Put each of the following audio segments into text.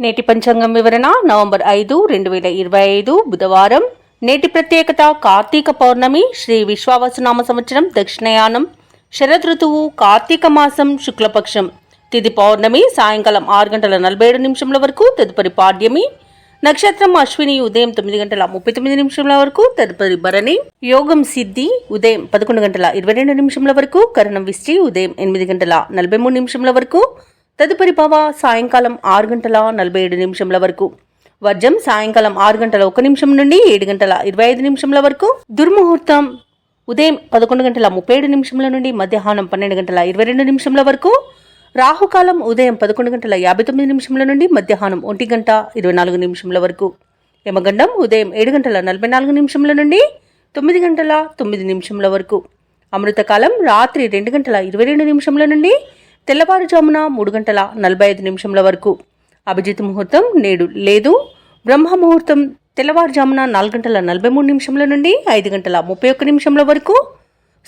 నేటి పంచాంగం వివరణ నవంబర్ 5, 2025 బుధవారం. నేటి ప్రత్యేకత కార్తీక పౌర్ణమి, శ్రీ విశ్వావసునామ సంవత్సరం, దక్షిణయానం, శరద్ ఋతువు, కార్తీక మాసం, శుక్లపక్షం. తిథి పౌర్ణమి సాయంకాలం 6:47 వరకు, తదుపరి పాడ్యమి. నక్షత్రం అశ్విని ఉదయం 9:39 వరకు, తదుపరి భరణి. యోగం సిద్ధి ఉదయం 11:22 వరకు, కరణం విష్టి ఉదయం 8:43 వరకు, తదుపరి భవ సాయంకాలం 6:47 వరకు. వర్జం సాయంకాలం 6:01 నుండి 7:25 వరకు. దుర్ముహూర్తం ఉదయం 11:37 నుండి మధ్యాహ్నం 12:22 వరకు. రాహుకాలం ఉదయం 11:59 నుండి మధ్యాహ్నం 1:24 వరకు. యమగండం ఉదయం 7:44 నుండి 9:09 వరకు. అమృతకాలం రాత్రి 2:22 నుండి తెల్లవారుజామున 3:45 వరకు. అభిజిత్ ముహూర్తం నేడు లేదు. బ్రహ్మ ముహూర్తం తెల్లవారుజామున 4:43 నుండి 5:31 వరకు.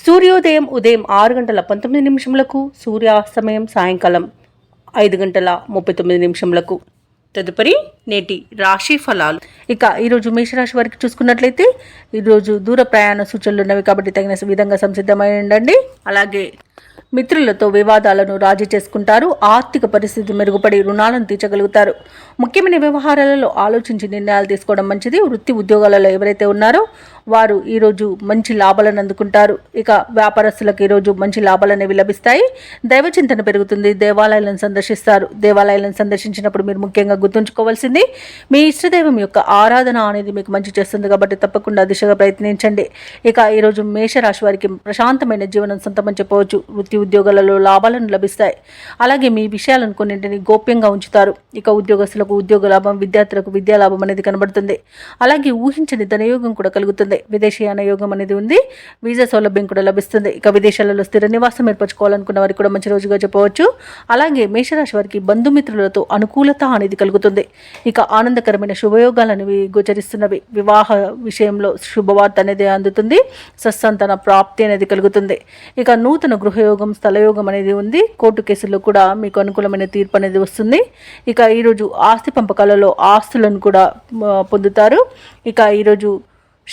సూర్యోదయం ఉదయం 6:19 సూర్యాస్తమయం సాయంకాలం 5:39. తదుపరి నేటి రాశి ఫలాలు. ఇక ఈరోజు మేషరాశి వారికి చూసుకున్నట్లయితే ఈరోజు దూర ప్రయాణ సూచనలు ఉన్నవి కాబట్టి తగిన విధంగా సంసిద్ధమై ఉండండి. అలాగే మిత్రులతో వివాదాలను రాజీ చేసుకుంటారు. ఆర్థిక పరిస్థితి మెరుగుపడి రుణాలను తీర్చగలుగుతారు. ముఖ్యమైన వ్యవహారాలలో ఆలోచించి నిర్ణయాలు తీసుకోవడం మంచిది. వృత్తి ఉద్యోగాలలో ఎవరైతే ఉన్నారో వారు ఈరోజు మంచి లాభాలను అందుకుంటారు. ఇక వ్యాపారస్తులకు ఈరోజు మంచి లాభాలు అనేవి లభిస్తాయి. దైవ చింతన పెరుగుతుంది. దేవాలయాలను సందర్శిస్తారు. దేవాలయాలను సందర్శించినప్పుడు మీరు ముఖ్యంగా గుర్తుంచుకోవాల్సింది మీ ఇష్టదైవం యొక్క ఆరాధన అనేది మీకు మంచి చేస్తుంది కాబట్టి తప్పకుండా దిశగా ప్రయత్నించండి. ఇక ఈరోజు మేషరాశి వారికి ప్రశాంతమైన జీవనం సొంతమని చెప్పవచ్చు. వృత్తి ఉద్యోగాలలో లాభాలను లభిస్తాయి. అలాగే మీ విషయాలను కొన్నింటిని గోప్యంగా ఉంచుతారు. ఇక ఉద్యోగస్తులకు ఉద్యోగ లాభం, విద్యార్థులకు విద్యా లాభం అనేది కనబడుతుంది. అలాగే ఊహించని ధనయోగం కూడా కలుగుతుంది. విదేశీయాన యోగం అనేది ఉంది. వీసా సౌలభ్యం కూడా లభిస్తుంది. ఇక విదేశాలలో స్థిర నివాసం ఏర్పరచుకోవాలనుకున్న వారికి కూడా మంచి రోజుగా చెప్పవచ్చు. అలాగే మేషరాశి వారికి బంధుమిత్రులతో అనుకూలత అనేది కలుగుతుంది. ఇక ఆనందకరమైన శుభయోగాలు అనేవి గోచరిస్తున్నవి. వివాహ విషయంలో శుభవార్త అనేది అందుతుంది. సత్సంతాన ప్రాప్తి అనేది కలుగుతుంది. ఇక నూతన గృహయోగం, స్థలయోగం అనేది ఉంది. కోర్టు కేసుల్లో కూడా మీకు అనుకూలమైన తీర్పు అనేది వస్తుంది. ఇక ఈరోజు ఆస్తి పంపకాలలో ఆస్తులను కూడా పొందుతారు. ఇక ఈరోజు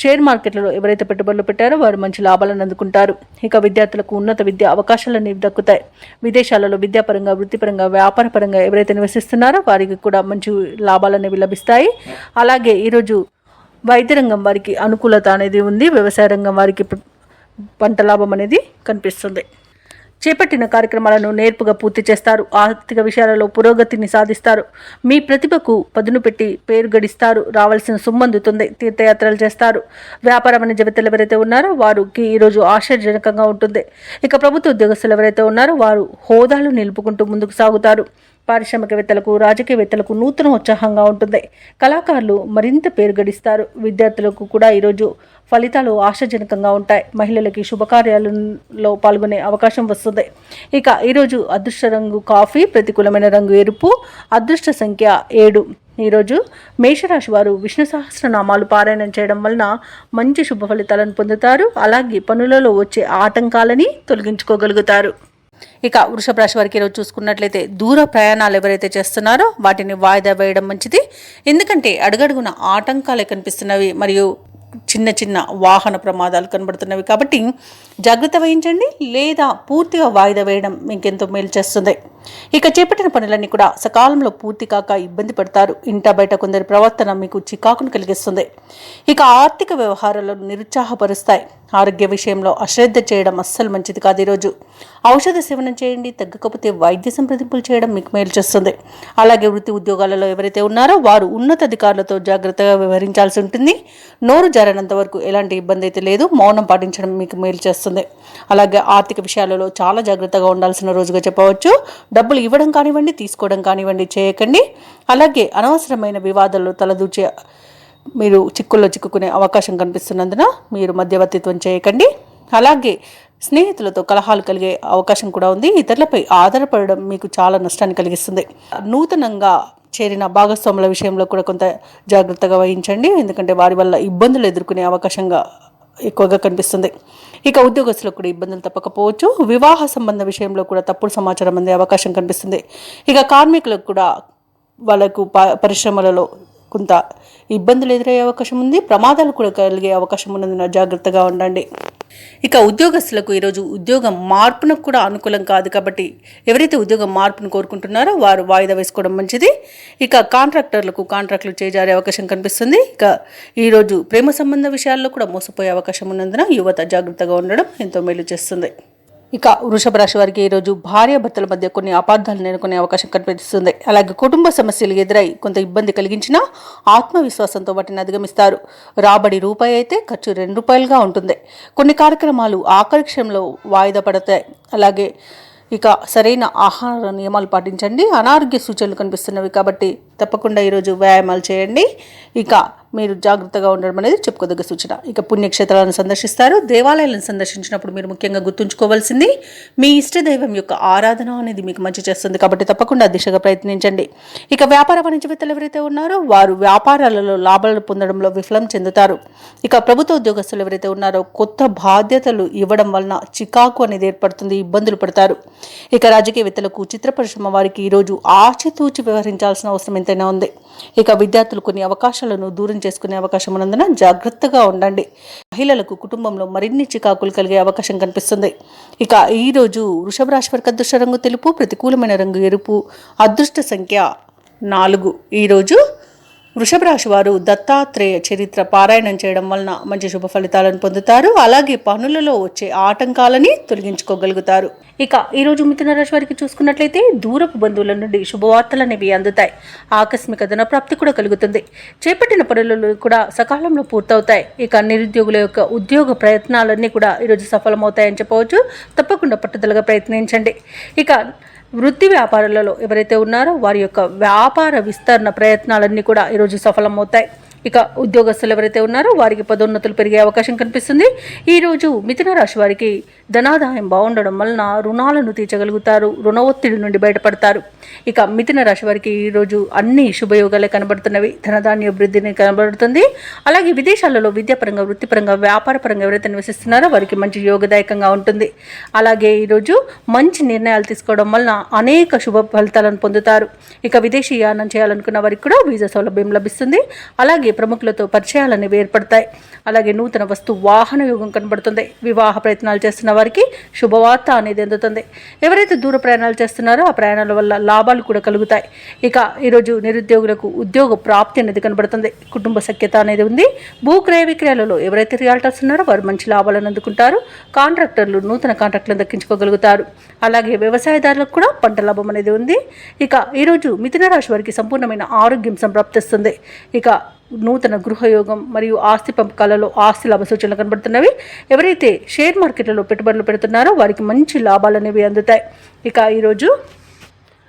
షేర్ మార్కెట్లలో ఎవరైతే పెట్టుబడులు పెట్టారో వారు మంచి లాభాలను అందుకుంటారు. ఇక విద్యార్థులకు ఉన్నత విద్యా అవకాశాలు అనేవి దక్కుతాయి. విదేశాలలో విద్యాపరంగా, వృత్తిపరంగా, వ్యాపారపరంగా ఎవరైతే నివసిస్తున్నారో వారికి కూడా మంచి లాభాలు అనేవి లభిస్తాయి. అలాగే ఈరోజు వైద్య రంగం వారికి అనుకూలత అనేది ఉంది. వ్యవసాయ రంగం వారికి పంట లాభం అనేది కనిపిస్తుంది. చేపట్టిన కార్యక్రమాలను నేర్పుగా పూర్తి చేస్తారు. ఆర్థిక విషయాలలో పురోగతిని సాధిస్తారు. మీ ప్రతిభకు పదును పెట్టి పేరు గడిస్తారు. రావాల్సిన సొమ్ము అందుతుంది. తీర్థయాత్రలు చేస్తారు. వ్యాపార వాణిజ్యవేత్తలు ఎవరైతే ఉన్నారో వారికి ఈరోజు ఆశ్చర్యజనకంగా ఉంటుంది. ఇక ప్రభుత్వ ఉద్యోగస్తులు ఎవరైతే ఉన్నారో వారు హోదాలు నిలుపుకుంటూ ముందుకు సాగుతారు. పారిశ్రామికవేత్తలకు, రాజకీయవేత్తలకు నూతన ఉత్సాహంగా ఉంటుంది. కళాకారులు మరింత పేరు గడిస్తారు. విద్యార్థులకు కూడా ఈరోజు ఫలితాలు ఆశాజనకంగా ఉంటాయి. మహిళలకి శుభకార్యాలలో పాల్గొనే అవకాశం వస్తుంది. ఇక ఈరోజు అదృష్ట రంగు కాఫీ, ప్రతికూలమైన రంగు ఎరుపు, అదృష్ట సంఖ్య 7. ఈరోజు మేషరాశి వారు విష్ణు సహస్రనామాలు పారాయణం చేయడం వలన మంచి శుభ ఫలితాలను పొందుతారు. అలాగే పనులలో వచ్చే ఆటంకాలని తొలగించుకోగలుగుతారు. ఇక వృషభ రాశి వారికి ఈరోజు చూసుకున్నట్లయితే దూర ప్రయాణాలు ఎవరైతే చేస్తున్నారో వాటిని వాయిదా వేయడం మంచిది. ఎందుకంటే అడుగడుగున ఆటంకాలే కనిపిస్తున్నవి మరియు చిన్న చిన్న వాహన ప్రమాదాలు కనబడుతున్నవి కాబట్టి జాగ్రత్త వహించండి. లేదా పూర్తిగా వాయిదా వేయడం మీకెంతో మేలు చేస్తుంది. ఇక చేపట్టిన పనులన్నీ కూడా సకాలంలో పూర్తి కాక ఇబ్బంది పడతారు. ఇంట బయట కొందరి ప్రవర్తన మీకు చికాకును కలిగిస్తుంది. ఇక ఆర్థిక వ్యవహారాలను నిరుత్సాహపరుస్తాయి. ఆరోగ్య విషయంలో అశ్రద్ధ చేయడం అస్సలు మంచిది కాదు. ఈరోజు ఔషధ సేవనం చేయండి. తగ్గకపోతే వైద్య సంప్రదింపులు చేయడం మీకు మేలు చేస్తుంది. అలాగే వృత్తి ఉద్యోగాలలో ఎవరైతే ఉన్నారో వారు ఉన్నతాధికారులతో జాగ్రత్తగా వ్యవహరించాల్సి ఉంటుంది. నోరు జారినంత వరకు ఎలాంటి ఇబ్బంది అయితే లేదు. మౌనం పాటించడం మీకు మేలు చేస్తుంది. అలాగే ఆర్థిక విషయాలలో చాలా జాగ్రత్తగా ఉండాల్సిన రోజుగా చెప్పవచ్చు. డబ్బులు ఇవ్వడం కానివ్వండి, తీసుకోవడం కానివ్వండి చేయకండి. అలాగే అనవసరమైన వివాదాల్లో తలదూచే మీరు చిక్కుల్లో చిక్కుకునే అవకాశం కనిపిస్తున్నందున మీరు మధ్యవర్తిత్వం చేయకండి. అలాగే స్నేహితులతో కలహాలు కలిగే అవకాశం కూడా ఉంది. ఇతరులపై ఆధారపడడం మీకు చాలా నష్టాన్ని కలిగిస్తుంది. నూతనంగా చేరిన భాగస్వాముల విషయంలో కూడా కొంత జాగ్రత్తగా వహించండి. ఎందుకంటే వారి వల్ల ఇబ్బందులు ఎదుర్కొనే అవకాశంగా ఎక్కువగా కనిపిస్తుంది. ఇక ఉద్యోగస్తులకు కూడా ఇబ్బందులు తప్పకపోవచ్చు. వివాహ సంబంధ విషయంలో కూడా తప్పుడు సమాచారం అందే అవకాశం కనిపిస్తుంది. ఇక కార్మికులకు కూడా వాళ్ళకు పరిశ్రమలలో కొంత ఇబ్బందులు ఎదురయ్యే అవకాశం ఉంది, ప్రమాదాలు కూడా కలిగే అవకాశం ఉన్నందున జాగ్రత్తగా ఉండండి. ఇక ఉద్యోగస్తులకు ఈరోజు ఉద్యోగం మార్పునకు కూడా అనుకూలం కాదు కాబట్టి ఎవరైతే ఉద్యోగం మార్పును కోరుకుంటున్నారో వారు వాయిదా వేసుకోవడం మంచిది. ఇక కాంట్రాక్టర్లు చేజారే అవకాశం కనిపిస్తుంది. ఇక ఈరోజు ప్రేమ సంబంధ విషయాల్లో కూడా మోసపోయే అవకాశం ఉన్నందున యువత జాగ్రత్తగా ఉండడం ఎంతో మేలు చేస్తుంది. ఇక వృషభ రాశి వారికి ఈరోజు భార్యాభర్తల మధ్య కొన్ని అపార్థాలు నెలకొనే అవకాశం కనిపిస్తుంది. అలాగే కుటుంబ సమస్యలు ఎదురై కొంత ఇబ్బంది కలిగించినా ఆత్మవిశ్వాసంతో వాటిని అధిగమిస్తారు. రాబడి రూపాయి అయితే ఖర్చు ₹2గా ఉంటుంది. కొన్ని కార్యక్రమాలు ఆఖరి క్షణంలో వాయిదా పడతాయి. అలాగే ఇక సరైన ఆహార నియమాలు పాటించండి. అనారోగ్య సూచనలు కనిపిస్తున్నవి కాబట్టి తప్పకుండా ఈరోజు వ్యాయామాలు చేయండి. ఇక మీరు జాగ్రత్తగా ఉండడం అనేది చెప్పుకోదగ్గ సూచన. ఇక పుణ్యక్షేత్రాలను సందర్శిస్తారు. దేవాలయాలను సందర్శించినప్పుడు మీరు ముఖ్యంగా గుర్తుంచుకోవాల్సింది మీ ఇష్టదైవం యొక్క ఆరాధన అనేది మీకు మంచి చేస్తుంది కాబట్టి తప్పకుండా దిశగా ప్రయత్నించండి. ఇక వ్యాపార వాణిజ్యవేత్తలు ఎవరైతే ఉన్నారో వారు వ్యాపారాలలో లాభాలు పొందడంలో విఫలం చెందుతారు. ఇక ప్రభుత్వ ఉద్యోగస్తులు ఎవరైతే ఉన్నారో కొత్త బాధ్యతలు ఇవ్వడం వలన చికాకు అనేది ఏర్పడుతుంది, ఇబ్బందులు పడతారు. ఇక రాజకీయవేత్తలకు, చిత్ర పరిశ్రమ వారికి ఈరోజు ఆచితూచి వ్యవహరించాల్సిన అవసరం ఎంతైనా ఉంది. ఇక విద్యార్థులు కొన్ని అవకాశాలను దూరం చేసుకునే అవకాశం ఉన్నందున జాగ్రత్తగా ఉండండి. మహిళలకు కుటుంబంలో మరిన్ని చికాకులు కలిగే అవకాశం కనిపిస్తుంది. ఇక ఈరోజు వృషభ రాశి వారికి అదృష్ట రంగు తెలుపు, ప్రతికూలమైన రంగు ఎరుపు, అదృష్ట సంఖ్య 4. ఈరోజు వృషభ రాశి వారు దత్తాత్రేయ చరిత్ర పారాయణం చేయడం వలన మంచి శుభ ఫలితాలను పొందుతారు. అలాగే పనులలో వచ్చే ఆటంకాలని తొలగించుకోగలుగుతారు. ఇక ఈరోజు మిథున రాశి వారికి చూసుకున్నట్లయితే దూరపు బంధువుల నుండి శుభవార్తలు అనేవి అందుతాయి. ఆకస్మిక ధన ప్రాప్తి కూడా కలుగుతుంది. చేపట్టిన పనులు కూడా సకాలంలో పూర్తవుతాయి. ఇక నిరుద్యోగుల యొక్క ఉద్యోగ ప్రయత్నాలన్నీ కూడా ఈరోజు సఫలమవుతాయని చెప్పవచ్చు. తప్పకుండా పట్టుదలగా ప్రయత్నించండి. ఇక వృత్తి వ్యాపారాలలో ఎవరైతే ఉన్నారో వారి యొక్క వ్యాపార విస్తరణ ప్రయత్నాలన్నీ కూడా ఈరోజు సఫలమవుతాయి. ఇక ఉద్యోగస్తులు ఎవరైతే ఉన్నారో వారికి పదోన్నతులు పెరిగే అవకాశం కనిపిస్తుంది. ఈరోజు మిథున రాశి వారికి ధనాదాయం బాగుండడం వలన రుణాలను తీర్చగలుగుతారు, రుణ ఒత్తిడి నుండి బయటపడతారు. ఇక మిథున రాశి వారికి ఈరోజు అన్ని శుభయోగాలే కనబడుతున్నవి. ధనధాన్య అభివృద్ధిని కనబడుతుంది. అలాగే విదేశాలలో విద్యాపరంగా, వృత్తిపరంగా, వ్యాపారపరంగా ఎవరైతే నివసిస్తున్నారో వారికి మంచి యోగదాయకంగా ఉంటుంది. అలాగే ఈరోజు మంచి నిర్ణయాలు తీసుకోవడం వలన అనేక శుభ ఫలితాలను పొందుతారు. ఇక విదేశీ యానం చేయాలనుకున్న వారికి కూడా వీసా సౌలభ్యం లభిస్తుంది. అలాగే ప్రముఖులతో పరిచయాలు అనేవి ఏర్పడతాయి. అలాగే నూతన వస్తు వాహన యోగం కనబడుతుంది. వివాహ ప్రయత్నాలు చేస్తున్న వారికి శుభవార్త అనేది అందుతుంది. ఎవరైతే దూర ప్రయాణాలు చేస్తున్నారో ఆ ప్రయాణాల వల్ల లాభాలు కూడా కలుగుతాయి. ఇక ఈరోజు నిరుద్యోగులకు ఉద్యోగ ప్రాప్తి అనేది కనబడుతుంది. కుటుంబ సఖ్యత అనేది ఉంది. భూ క్రయ విక్రయాలలో ఎవరైతే రియాల్టర్స్ ఉన్నారో వారు మంచి లాభాలను అందుకుంటారు. కాంట్రాక్టర్లు నూతన కాంట్రాక్టులను దక్కించుకోగలుగుతారు. అలాగే వ్యవసాయదారులకు కూడా పంట లాభం అనేది ఉంది. ఇక ఈరోజు మిథున రాశి వారికి సంపూర్ణమైన ఆరోగ్యం సంప్రాప్తిస్తుంది. ఇక నూతన గృహయోగం మరియు ఆస్తి పంపకాలలో ఆస్తి లాభ సూచనలు కనబడుతున్నవి. ఎవరైతే షేర్ మార్కెట్లలో పెట్టుబడులు పెడుతున్నారో వారికి మంచి లాభాలు అనేవి అందుతాయి. ఇక ఈరోజు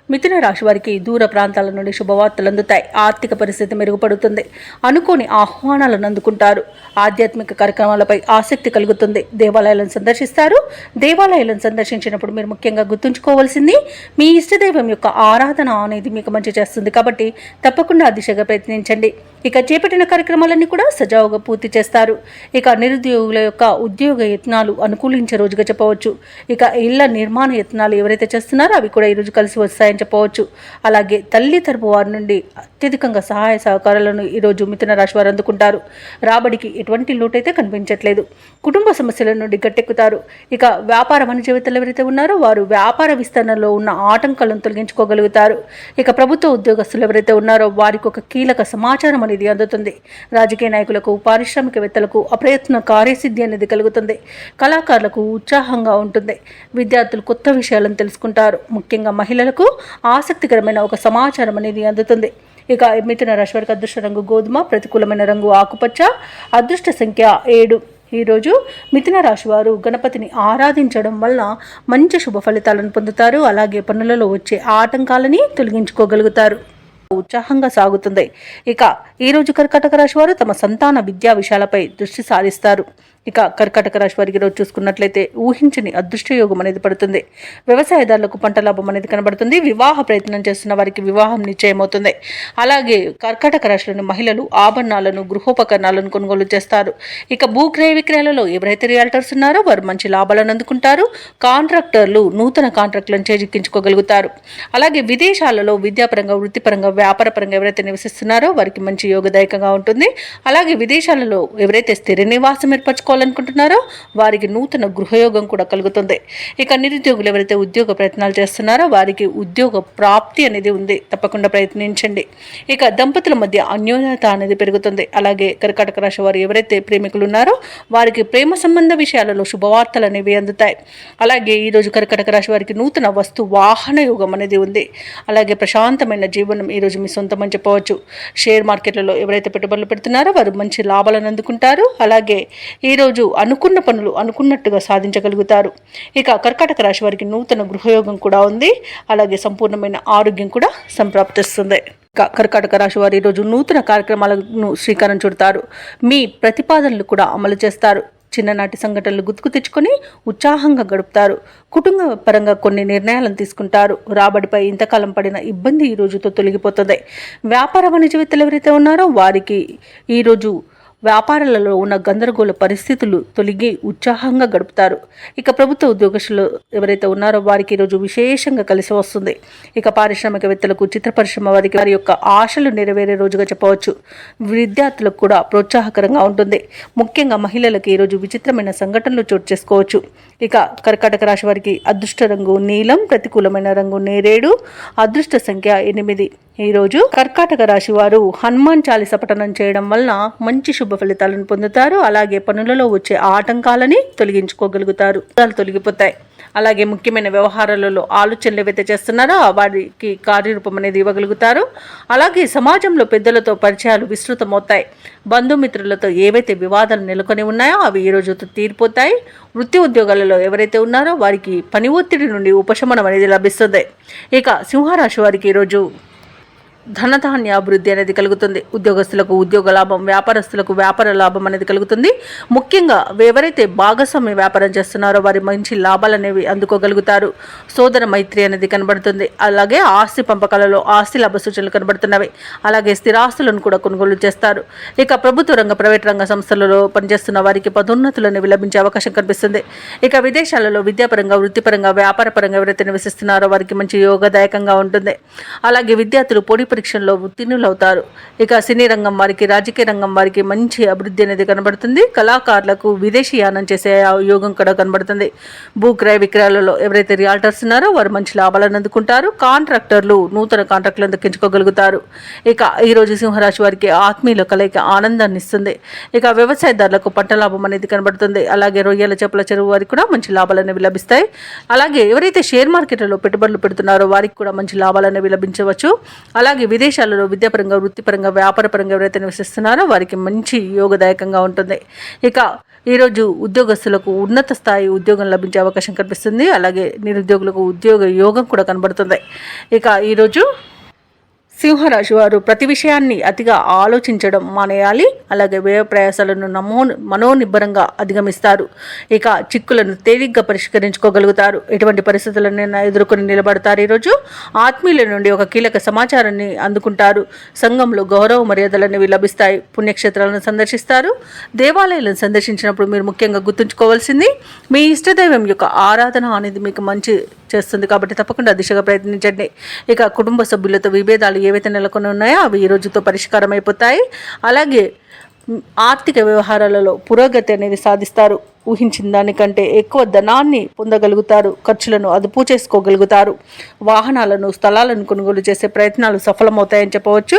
మిథున రాశి వారికి దూర ప్రాంతాల నుండి శుభవార్తలు అందుతాయి. ఆర్థిక పరిస్థితి మెరుగుపడుతుంది. అనుకోని ఆహ్వానాలను అందుకుంటారు. ఆధ్యాత్మిక కార్యక్రమాలపై ఆసక్తి కలుగుతుంది. దేవాలయాలను సందర్శిస్తారు. దేవాలయాలను సందర్శించినప్పుడు మీరు ముఖ్యంగా గుర్తుంచుకోవాల్సింది మీ ఇష్టదైవం యొక్క ఆరాధన అనేది మీకు మంచి చేస్తుంది కాబట్టి తప్పకుండా ఆ దిశగా ప్రయత్నించండి. ఇక చేపట్టిన కార్యక్రమాలన్నీ కూడా సజావుగా పూర్తి చేస్తారు. ఇక నిరుద్యోగుల యొక్క ఉద్యోగ యత్నాలు అనుకూలించే రోజుగా చెప్పవచ్చు. ఇక ఇళ్ల నిర్మాణ యత్నాలు ఎవరైతే చేస్తున్నారో అవి కూడా ఈరోజు కలిసి వస్తాయని చెప్పవచ్చు. అలాగే తల్లి తరపు వారి నుండి అత్యధికంగా సహాయ సహకారాలను ఈరోజు మిథున రాశి వారు అందుకుంటారు. రాబడికి ఎటువంటి లోటైతే కనిపించట్లేదు. కుటుంబ సమస్యల నుండి గట్టెక్కుతారు. ఇక వ్యాపార వాణిజ్యవేత్తలు ఎవరైతే ఉన్నారో వారు వ్యాపార విస్తరణలో ఉన్న ఆటంకాలను తొలగించుకోగలుగుతారు. ఇక ప్రభుత్వ ఉద్యోగస్తులు ఎవరైతే ఉన్నారో వారికి ఒక కీలక సమాచారం అనేది అందుతుంది. రాజకీయ నాయకులకు, పారిశ్రామికవేత్తలకు అప్రయత్న కార్యసిద్ధి అనేది కలుగుతుంది. కళాకారులకు ఉత్సాహంగా ఉంటుంది. విద్యార్థులు కొత్త విషయాలను తెలుసుకుంటారు. ముఖ్యంగా మహిళలకు ఆసక్తికరమైన ఒక సమాచారం అనేది అందుతుంది. ఇక మిథున రాశి వారికి అదృష్ట రంగు గోధుమ, ప్రతికూలమైన రంగు ఆకుపచ్చ, అదృష్ట సంఖ్య 7. ఈరోజు మిథున రాశి వారు గణపతిని ఆరాధించడం వల్ల మంచి శుభ ఫలితాలను పొందుతారు. అలాగే పనులలో వచ్చే ఆటంకాలని తొలగించుకోగలుగుతారు. ఉత్సాహంగా సాగుతుంది. ఇక ఈరోజు కర్కాటక రాశి వారు తమ సంతాన విద్యా విషయాలపై దృష్టి సారిస్తారు. ఇక కర్కాటక రాశి వారికి రోజు చూసుకున్నట్లయితే ఊహించని అదృష్ట యోగం అనేది పడుతుంది. వ్యవసాయదారులకు పంట లాభం అనేది కనబడుతుంది. వివాహ ప్రయత్నం చేస్తున్న వారికి వివాహం నిశ్చయమవుతుంది. అలాగే కర్కాటక రాశిలోని మహిళలు ఆభరణాలను గృహోపకరణాలను కొనుగోలు చేస్తారు. ఇక భూక్రయ విక్రయాలలో ఎవరైతే రియాల్టర్స్ ఉన్నారో వారు మంచి లాభాలను అందుకుంటారు. కాంట్రాక్టర్లు నూతన కాంట్రాక్టులను చేజిక్కించుకోగలుగుతారు. అలాగే విదేశాలలో విద్యాపరంగా వృత్తిపరంగా వ్యాపారపరంగా ఎవరైతే నివసిస్తున్నారో వారికి మంచి యోగదాయకంగా ఉంటుంది. అలాగే విదేశాలలో ఎవరైతే స్థిర నివాసం ఏర్పరచుకోవాలనుకుంటున్నారో వారికి నూతన గృహయోగం కూడా కలుగుతుంది. ఇక నిరుద్యోగులు ఎవరైతే ఉద్యోగ ప్రయత్నాలు చేస్తున్నారో వారికి ఉద్యోగ ప్రాప్తి అనేది ఉంది. తప్పకుండా ప్రయత్నించండి. ఇక దంపతుల మధ్య అన్యోన్యత అనేది పెరుగుతుంది. అలాగే కర్కాటక రాశి వారు ఎవరైతే ప్రేమికులు ఉన్నారో వారికి ప్రేమ సంబంధ విషయాలలో శుభవార్తలు అనేవి అందుతాయి. అలాగే ఈరోజు కర్కాటక రాశి వారికి నూతన వస్తు వాహన యోగం అనేది ఉంది. అలాగే ప్రశాంతమైన జీవనం ఈరోజు మీ సొంతం చెప్పవచ్చు. షేర్ మార్కెట్లలో ఎవరైతే పెట్టుబడులు పెడుతున్నారో వారు మంచి లాభాలను అందుకుంటారు. అలాగే ఈరోజు అనుకున్న పనులు అనుకున్నట్టుగా సాధించగలుగుతారు. ఇక కర్కాటక రాశి వారికి నూతన గృహయోగం కూడా ఉంది. అలాగే సంపూర్ణమైన ఆరోగ్యం కూడా సంప్రాప్తిస్తుంది. కర్కాటక రాశి వారు ఈరోజు నూతన కార్యక్రమాలను శ్రీకారం చుడతారు. మీ ప్రతిపాదనలు కూడా అమలు చేస్తారు. చిన్ననాటి సంఘటనలు గుర్తుకు తెచ్చుకొని ఉత్సాహంగా గడుపుతారు. కుటుంబ పరంగా కొన్ని నిర్ణయాలను తీసుకుంటారు. రాబడిపై ఇంతకాలం పడిన ఇబ్బంది ఈ రోజుతో తొలగిపోతుంది. వ్యాపార వాణిజ్యవేత్తలు ఎవరైతే ఉన్నారో వారికి ఈరోజు వ్యాపారాలలో ఉన్న గందరగోళ పరిస్థితులు తొలగి ఉత్సాహంగా గడుపుతారు. ఇక ప్రభుత్వ ఉద్యోగస్తులు ఎవరైతే ఉన్నారో వారికి ఈరోజు విశేషంగా కలిసి వస్తుంది. ఇక పారిశ్రామికవేత్తలకు చిత్ర పరిశ్రమ వారికి వారి యొక్క ఆశలు నెరవేరే రోజుగా చెప్పవచ్చు. విద్యార్థులకు కూడా ప్రోత్సాహకరంగా ఉంటుంది. ముఖ్యంగా మహిళలకు ఈరోజు విచిత్రమైన సంఘటనలు చోటు చేసుకోవచ్చు. ఇక కర్కాటక రాశి వారికి అదృష్ట రంగు నీలం, ప్రతికూలమైన రంగు నేరేడు, అదృష్ట సంఖ్య 8. ఈరోజు కర్కాటక రాశి వారు హనుమాన్ చాలీస పఠనం చేయడం వలన మంచి శుభ ఫలితాలను పొందుతారు. అలాగే పనులలో వచ్చే ఆటంకాలని తొలగించుకోగలుగుతారు, తొలగిపోతాయి. అలాగే ముఖ్యమైన వ్యవహారాలలో ఆలోచనలు ఏవైతే చేస్తున్నారో వారికి కార్యరూపం అనేది ఇవ్వగలుగుతారు. అలాగే సమాజంలో పెద్దలతో పరిచయాలు విస్తృతమవుతాయి. బంధుమిత్రులతో ఏవైతే వివాదాలు నెలకొని ఉన్నాయో అవి ఈ రోజు తీరిపోతాయి. వృత్తి ఉద్యోగాలలో ఎవరైతే ఉన్నారో వారికి పని ఒత్తిడి నుండి ఉపశమనం అనేది లభిస్తుంది. ఇక సింహరాశి వారికి ఈరోజు ధనధాన్య అభివృద్ధి అనేది కలుగుతుంది. ఉద్యోగస్తులకు ఉద్యోగ లాభం, వ్యాపారస్తులకు వ్యాపార లాభం అనేది కలుగుతుంది. ముఖ్యంగా ఎవరైతే భాగస్వామ్య వ్యాపారం చేస్తున్నారో వారి మంచి లాభాలు అనేవి అందుకోగలుగుతారు. సోదర మైత్రి అనేది కనబడుతుంది. అలాగే ఆస్తి పంపకాలలో ఆస్తి లాభ సూచనలు కనబడుతున్నవి. అలాగే స్థిరాస్తులను కూడా కొనుగోలు చేస్తారు. ఇక ప్రభుత్వ రంగ ప్రైవేట్ రంగ సంస్థలలో పనిచేస్తున్న వారికి పదోన్నతులు అనేవి లభించే అవకాశం కనిపిస్తుంది. ఇక విదేశాలలో విద్యాపరంగా వృత్తిపరంగా వ్యాపారపరంగా ఎవరైతే నివసిస్తున్నారో వారికి మంచి యోగదాయకంగా ఉంటుంది. అలాగే విద్యార్థులు పోటీ పరీక్షల్లో ఉత్తీర్ణులవుతారు. ఇక సినీ రంగం వారికి రాజకీయ రంగం వారికి మంచి అభివృద్ధి అనేది కనబడుతుంది. కళాకారులకు విదేశీ యానం చేసే యోగం కూడా కనబడుతుంది. భూక్రయ విక్రయాలలో ఎవరైతే రియాల్టర్స్ ఉన్నారో వారు మంచి లాభాలను అందుకుంటారు. కాంట్రాక్టర్లు నూతన కాంట్రాక్టులను దక్కించుకోగలుగుతారు. ఇక ఈరోజు సింహరాశి వారికి ఆత్మీయుల కలయిక ఆనందాన్ని ఇస్తుంది. ఇక వ్యవసాయదారులకు పంట లాభం అనేది కనబడుతుంది. అలాగే రొయ్యల చేపల చెరువు వారికి కూడా మంచి లాభాలు అనేవి లభిస్తాయి. అలాగే ఎవరైతే షేర్ మార్కెట్లలో పెట్టుబడులు పెడుతున్నారో వారికి కూడా మంచి లాభాలు అనేవి లభించవచ్చు. అలాగే విదేశాలలో విద్యాపరంగా వృత్తిపరంగా వ్యాపారపరంగా ఎవరైతే నివసిస్తున్నారో వారికి మంచి యోగదాయకంగా ఉంటుంది. ఇక ఈరోజు ఉద్యోగస్తులకు ఉన్నత స్థాయి ఉద్యోగం లభించే అవకాశం కనిపిస్తుంది. అలాగే నిరుద్యోగులకు ఉద్యోగ యోగం కూడా కనబడుతుంది. ఇక ఈరోజు సింహరాశి వారు ప్రతి విషయాన్ని అతిగా ఆలోచించడం మానేయాలి. అలాగే వ్యయ ప్రయాసాలను మనోనిబ్బరంగా అధిగమిస్తారు. ఇక చిక్కులను తేలిగ్గా పరిష్కరించుకోగలుగుతారు. ఎటువంటి పరిస్థితులను ఎదుర్కొని నిలబడతారు. ఈరోజు ఆత్మీయుల నుండి ఒక కీలక సమాచారాన్ని అందుకుంటారు. సంఘంలో గౌరవ మర్యాదలు అనేవి లభిస్తాయి. పుణ్యక్షేత్రాలను సందర్శిస్తారు. దేవాలయాలను సందర్శించినప్పుడు మీరు ముఖ్యంగా గుర్తుంచుకోవాల్సింది మీ ఇష్టదైవం యొక్క ఆరాధన అనేది మీకు మంచి చేస్తుంది. కాబట్టి తప్పకుండా దిశగా ప్రయత్నించండి. ఇక కుటుంబ సభ్యులతో విభేదాలు ఏవైతే నెలకొని ఉన్నాయో అవి ఈ రోజుతో పరిష్కారం అయిపోతాయి. అలాగే ఆర్థిక వ్యవహారాలలో పురోగతి అనేది సాధిస్తారు. ఊహించిన దానికంటే ఎక్కువ ధనాన్ని పొందగలుగుతారు. ఖర్చులను అదుపు చేసుకోగలుగుతారు. వాహనాలను స్థలాలను కొనుగోలు చేసే ప్రయత్నాలు సఫలమవుతాయని చెప్పవచ్చు.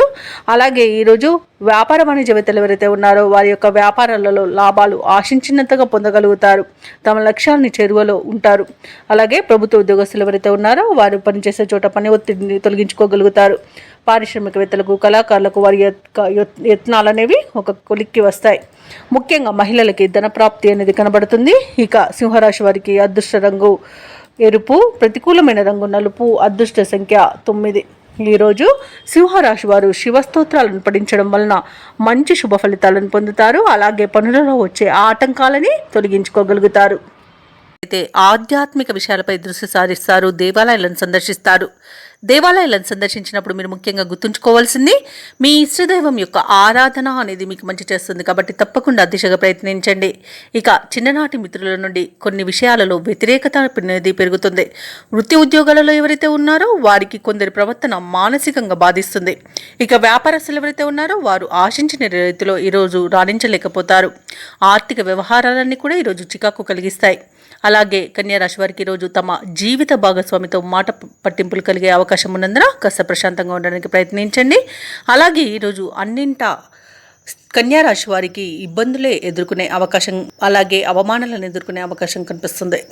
అలాగే ఈరోజు వ్యాపార వాణిజ్యవేత్తలు ఎవరైతే ఉన్నారో వారి యొక్క వ్యాపారాలలో లాభాలు ఆశించినంతగా పొందగలుగుతారు. తమ లక్ష్యాన్ని చేరువలో ఉంటారు. అలాగే ప్రభుత్వ ఉద్యోగస్తులు ఎవరైతే ఉన్నారో వారు పనిచేసే చోట పని ఒత్తిడిని తొలగించుకోగలుగుతారు. పారిశ్రామికవేత్తలకు కళాకారులకు వారి యత్నాలు అనేవి ఒక కొలిక్కి వస్తాయి. ముఖ్యంగా మహిళలకి ధనప్రాప్తి అనేది కనబడుతుంది. ఇక సింహరాశి వారికి అదృష్ట రంగు ఎరుపు, ప్రతికూలమైన రంగు నలుపు, అదృష్ట సంఖ్య 9. ఈరోజు సింహరాశి వారు శివస్తోత్రాలను పఠించడం వలన మంచి శుభ ఫలితాలను పొందుతారు. అలాగే పనులలో వచ్చే ఆటంకాలని తొలగించుకోగలుగుతారు. అయితే ఆధ్యాత్మిక విషయాలపై దృష్టి సారిస్తారు. దేవాలయాలను సందర్శిస్తారు. దేవాలయాలను సందర్శించినప్పుడు మీరు ముఖ్యంగా గుర్తుంచుకోవాల్సింది మీ ఇష్టదైవం యొక్క ఆరాధన అనేది మీకు మంచి చేస్తుంది. కాబట్టి తప్పకుండా దిశగా ప్రయత్నించండి. ఇక చిన్ననాటి మిత్రుల నుండి కొన్ని విషయాలలో వ్యతిరేకత అనేది పెరుగుతుంది. వృత్తి ఉద్యోగాలలో ఎవరైతే ఉన్నారో వారికి కొందరి ప్రవర్తన మానసికంగా బాధిస్తుంది. ఇక వ్యాపారస్తులు ఎవరైతే ఉన్నారో వారు ఆశించిన రీతిలో ఈరోజు రాణించలేకపోతారు. ఆర్థిక వ్యవహారాలన్నీ కూడా ఈరోజు చికాకు కలిగిస్తాయి. అలాగే కన్యారాశి వారికి ఈరోజు తమ జీవిత భాగస్వామితో మాట పట్టింపులు కలిగే అవకాశం ఉన్నందున కాస్త ప్రశాంతంగా ఉండడానికి ప్రయత్నించండి. అలాగే ఈరోజు అన్నింటా కన్యారాశి వారికి ఇబ్బందులే ఎదుర్కొనే అవకాశం, అలాగే అవమానాలను ఎదుర్కొనే అవకాశం కనిపిస్తుంది.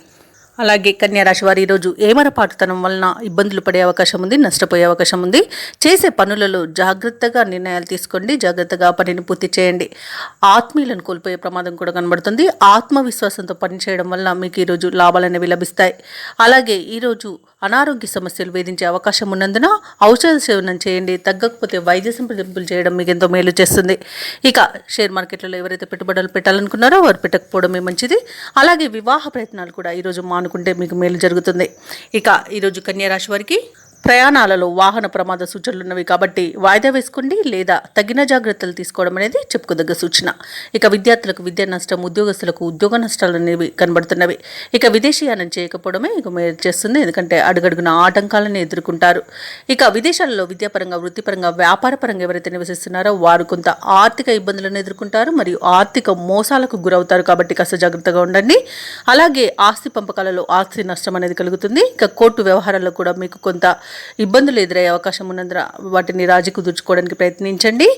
అలాగే కన్యారాశి వారు ఈరోజు ఏమరపాటుతనం వలన ఇబ్బందులు పడే అవకాశం ఉంది, నష్టపోయే అవకాశం ఉంది. చేసే పనులలో జాగ్రత్తగా నిర్ణయాలు తీసుకోండి. జాగ్రత్తగా పనిని పూర్తి చేయండి. ఆత్మీయులను కోల్పోయే ప్రమాదం కూడా కనబడుతుంది. ఆత్మవిశ్వాసంతో పనిచేయడం వల్ల మీకు ఈరోజు లాభాలు అనేవి లభిస్తాయి. అలాగే ఈరోజు అనారోగ్య సమస్యలు వేధించే అవకాశం ఉన్నందున ఔషధ సేవనం చేయండి. తగ్గకపోతే వైద్య సంప్రదింపులు చేయడం మీకు ఎంతో మేలు చేస్తుంది. ఇక షేర్ మార్కెట్లలో ఎవరైతే పెట్టుబడులు పెట్టాలనుకున్నారో వారు పెట్టకపోవడమే మంచిది. అలాగే వివాహ ప్రయత్నాలు కూడా ఈరోజు మానుకుంటే మీకు మేలు జరుగుతుంది. ఇక ఈరోజు కన్యారాశి వారికి ప్రయాణాలలో వాహన ప్రమాద సూచనలు ఉన్నవి కాబట్టి వాయిదా వేసుకోండి లేదా తగిన జాగ్రత్తలు తీసుకోవడం అనేది చెప్పుకోదగ్గ సూచన. ఇక విద్యార్థులకు విద్యా నష్టం, ఉద్యోగస్తులకు ఉద్యోగ నష్టాలు అనేవి కనబడుతున్నవి. ఇక విదేశీయానం చేయకపోవడమే ఇక మేలు చేస్తుంది. ఎందుకంటే అడుగడుగున ఆటంకాలను ఎదుర్కొంటారు. ఇక విదేశాలలో విద్యాపరంగా, వృత్తిపరంగా, వ్యాపారపరంగా ఎవరైతే నివసిస్తున్నారో వారు కొంత ఆర్థిక ఇబ్బందులను ఎదుర్కొంటారు మరియు ఆర్థిక మోసాలకు గురవుతారు. కాబట్టి కాస్త జాగ్రత్తగా ఉండండి. అలాగే ఆస్తి పంపకాలలో ఆస్తి నష్టం అనేది కలుగుతుంది. ఇక కోర్టు వ్యవహారాల్లో కూడా మీకు కొంత ఇబ్బందులు ఎదురయ్యే అవకాశం ఉన్నందున వాటిని రాజీ కుదుర్చుకోవడానికి ప్రయత్నించండి.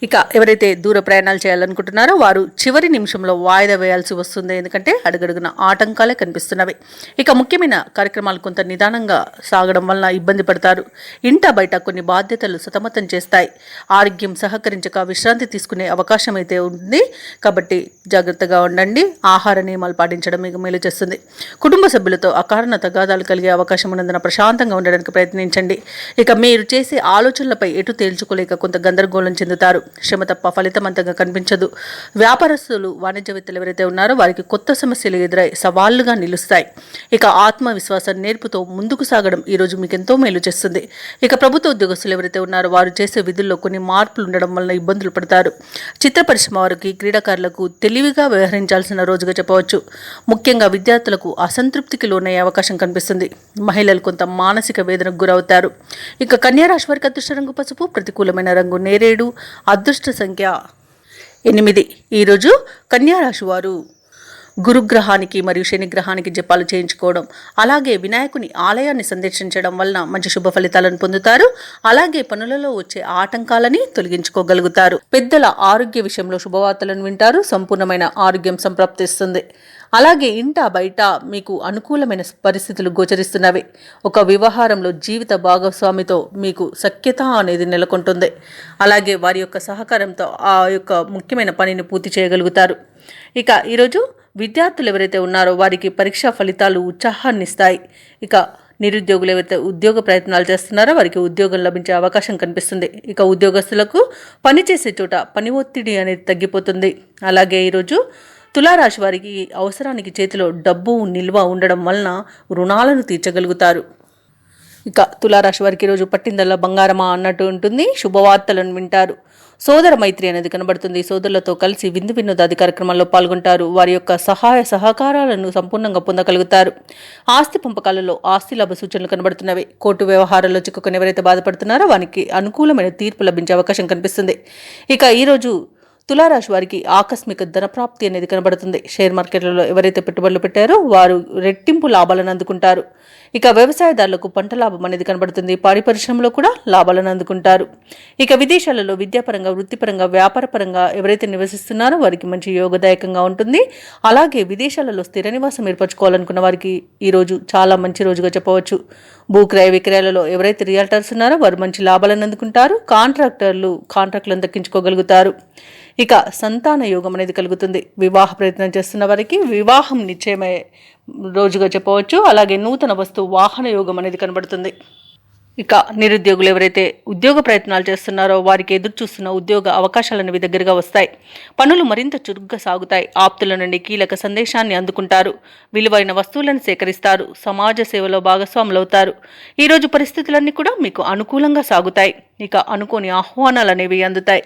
ఇక ఎవరైతే దూర ప్రయాణాలు చేయాలనుకుంటున్నారో వారు చివరి నిమిషంలో వాయిదా వేయాల్సి వస్తుంది. ఎందుకంటే అడుగడుగున ఆటంకాలే కనిపిస్తున్నవి. ఇక ముఖ్యమైన కార్యక్రమాలు కొంత నిదానంగా సాగడం వలన ఇబ్బంది పడతారు. ఇంట బయట కొన్ని బాధ్యతలు సతమతం చేస్తాయి. ఆరోగ్యం సహకరించక విశ్రాంతి తీసుకునే అవకాశం అయితే ఉంది. కాబట్టి జాగ్రత్తగా ఉండండి. ఆహార నియమాలు పాటించడం మీకు మేలు చేస్తుంది. కుటుంబ సభ్యులతో అకారణ తగాదాలు కలిగే అవకాశం ఉన్నందున ప్రశాంతంగా ఉండడానికి ప్రయత్నించండి. ఇక మీరు చేసే ఆలోచనలపై ఎటు తేల్చుకోలేక కొంత గందరగోళం చెందుతారు. శ్రమ తప్ప ఫలితం అంతగా కనిపించదు. వ్యాపారస్తులు, వాణిజ్యవేత్తలు ఎవరైతే ఉన్నారో వారికి కొత్త సమస్యలు ఎదురై సవాళ్లుగా నిలుస్తాయి. ఇక ఆత్మవిశ్వాసం, నేర్పుతో ముందుకు సాగడం ఈరోజు మీకు ఎంతో మేలు చేస్తుంది. ఇక ప్రభుత్వ ఉద్యోగస్తులు ఎవరైతే ఉన్నారో వారు చేసే విధుల్లో కొన్ని మార్పులు ఉండడం వలన ఇబ్బందులు పడతారు. చిత్ర పరిశ్రమ వారికి, క్రీడాకారులకు తెలివిగా వ్యవహరించాల్సిన రోజుగా చెప్పవచ్చు. ముఖ్యంగా విద్యార్థులకు అసంతృప్తికి లోనయ్యే అవకాశం కనిపిస్తుంది. మహిళలు కొంత మానసిక వేదనకు గురవుతారు. ఇక కన్యారాశి వారికి అదృష్ట రంగు పసుపు, ప్రతికూలమైన రంగు నేరేడు, అదృష్ట సంఖ్య 8. ఈరోజు కన్యారాశి వారు గురుగ్రహానికి మరియు శనిగ్రహానికి జపాలు చేయించుకోవడం, అలాగే వినాయకుని ఆలయాన్ని సందర్శించడం వలన మంచి శుభ ఫలితాలను పొందుతారు. అలాగే పనులలో వచ్చే ఆటంకాలని తొలగించుకోగలుగుతారు. పెద్దల ఆరోగ్య విషయంలో శుభవార్తలను వింటారు. సంపూర్ణమైన ఆరోగ్యం సంప్రాప్తిస్తుంది. అలాగే ఇంట బయట మీకు అనుకూలమైన పరిస్థితులు గోచరిస్తున్నవి. ఒక వ్యవహారంలో జీవిత భాగస్వామితో మీకు సఖ్యత అనేది నెలకొంటుంది. అలాగే వారి యొక్క సహకారంతో ఆ యొక్క ముఖ్యమైన పనిని పూర్తి చేయగలుగుతారు. ఇక ఈరోజు విద్యార్థులు ఎవరైతే ఉన్నారో వారికి పరీక్షా ఫలితాలు ఉత్సాహాన్ని ఇస్తాయి. ఇక నిరుద్యోగులు ఎవరైతే ఉద్యోగ ప్రయత్నాలు చేస్తున్నారో వారికి ఉద్యోగం లభించే అవకాశం కనిపిస్తుంది. ఇక ఉద్యోగస్తులకు పనిచేసే చోట పని ఒత్తిడి అనేది తగ్గిపోతుంది. అలాగే ఈరోజు తులారాశి వారికి అవసరానికి చేతిలో డబ్బు నిల్వ ఉండడం వలన రుణాలను తీర్చగలుగుతారు. ఇక తులారాశి వారికి ఈరోజు పట్టిందల్లా బంగారమా అన్నట్టు ఉంటుంది. శుభవార్తలను వింటారు. సోదర మైత్రి అనేది కనబడుతుంది. సోదరులతో కలిసి విందు వినోదాది కార్యక్రమాల్లో పాల్గొంటారు. వారి యొక్క సహాయ సహకారాలను సంపూర్ణంగా పొందగలుగుతారు. ఆస్తి పంపకాలలో ఆస్తి లాభ సూచనలు కనబడుతున్నవి. కోర్టు వ్యవహారాల్లో చిక్కుకొని ఎవరైతే బాధపడుతున్నారో వారికి అనుకూలమైన తీర్పు లభించే అవకాశం కనిపిస్తుంది. ఇక ఈరోజు తులారాశి వారికి ఆకస్మిక ధనప్రాప్తి అనేది కనబడుతుంది. షేర్ మార్కెట్లలో ఎవరైతే పెట్టుబడులు పెట్టారో వారు రెట్టింపు లాభాలను అందుకుంటారు. ఇక వ్యవసాయదారులకు పంట లాభం అనేది కనబడుతుంది. పాడి పరిశ్రమలో కూడా లాభాలను అందుకుంటారు. ఇక విదేశాలలో విద్యాపరంగా, వృత్తిపరంగా, వ్యాపారపరంగా ఎవరైతే నివసిస్తున్నారో వారికి మంచి యోగదాయకంగా ఉంటుంది. అలాగే విదేశాలలో స్థిర నివాసం ఏర్పరచుకోవాలనుకున్న వారికి ఈరోజు చాలా మంచి రోజుగా చెప్పవచ్చు. భూక్రయ విక్రయాలలో ఎవరైతే రియల్టర్స్ ఉన్నారో వారు మంచి లాభాలను అందుకుంటారు. కాంట్రాక్టులను దక్కించుకోగలుగుతారు. ఇక సంతాన యోగం అనేది కలుగుతుంది. వివాహ ప్రయత్నం చేస్తున్న వారికి వివాహం నిశ్చయమయ్యే రోజుగా చెప్పవచ్చు. అలాగే నూతన వాహన యోగం అనేది కనబడుతుంది. ఇక నిరుద్యోగులు ఎవరైతే ఉద్యోగ ప్రయత్నాలు చేస్తున్నారో వారికి ఎదురు చూస్తున్న ఉద్యోగ అవకాశాలనేవి దగ్గరగా వస్తాయి. పనులు మరింత చురుగ్గా సాగుతాయి. ఆప్తుల నుండి కీలక సందేశాన్ని అందుకుంటారు. విలువైన వస్తువులను సేకరిస్తారు. సమాజ సేవలో భాగస్వాములవుతారు. ఈరోజు పరిస్థితులన్నీ కూడా మీకు అనుకూలంగా సాగుతాయి. ఇక అనుకోని ఆహ్వానాలు అనేవి అందుతాయి.